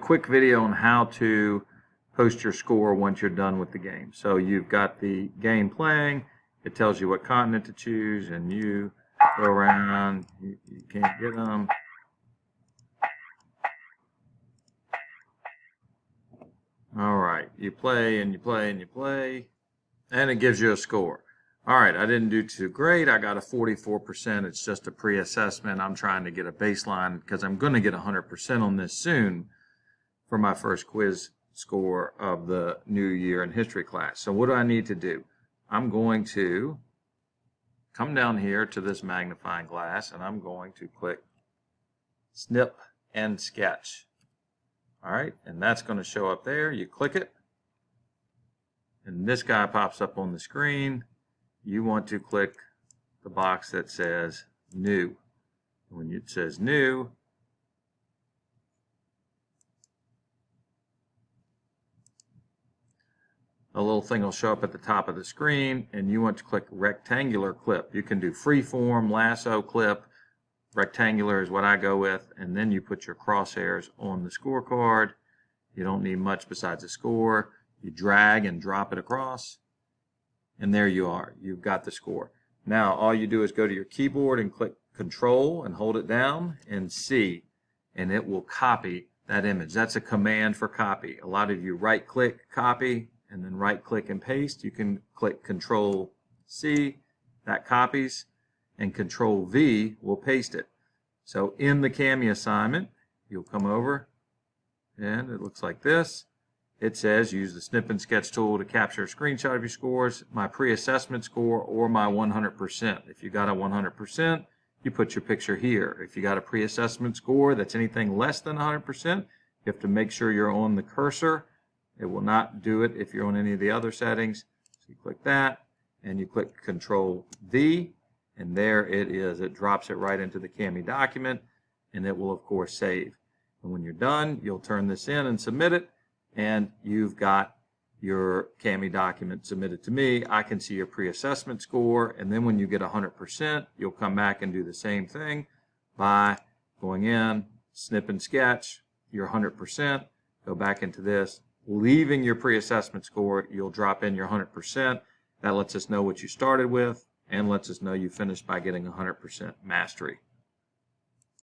quick video on how to post your score once you're done with the game. So you've got the game playing. It tells you what continent to choose, and you go around. You can't get them. All right, you play and you play and you play, and it gives you a score. All right, I didn't do too great. I got a 44%. It's just a pre-assessment. I'm trying to get a baseline because I'm going to get 100% on this soon for my first quiz score of the new year in history class. So what do I need to do? I'm going to come down here to this magnifying glass, and I'm going to click Snip and Sketch. All right, and that's going to show up there. You click it, and this guy pops up on the screen. You want to click the box that says New. When it says New, a little thing will show up at the top of the screen, and you want to click Rectangular Clip. You can do Freeform, Lasso Clip. Rectangular is what I go with, and then you put your crosshairs on the scorecard. You don't need much besides a score. You drag and drop it across, and there you are. You've got the score. Now all you do is go to your keyboard and click Control and hold it down and C, and it will copy that image. That's a command for copy. A lot of you right-click, copy, and then right-click and paste. You can click Control C, that copies, and Control V will paste it. So in the Kami assignment, you'll come over, and it looks like this. It says use the snip and sketch tool to capture a screenshot of your scores, my pre-assessment score, or my 100%. If you got a 100%, you put your picture here. If you got a pre-assessment score that's anything less than 100%, you have to make sure you're on the cursor. It will not do it if you're on any of the other settings. So you click that, and you click Control V, and there it is. It drops it right into the Kami document, and it will, of course, save. And when you're done, you'll turn this in and submit it, and you've got your Kami document submitted to me. I can see your pre-assessment score, and then when you get 100%, you'll come back and do the same thing by going in, snip and sketch, your 100%, go back into this, leaving your pre-assessment score, you'll drop in your 100%. That lets us know what you started with and lets us know you finished by getting 100% mastery.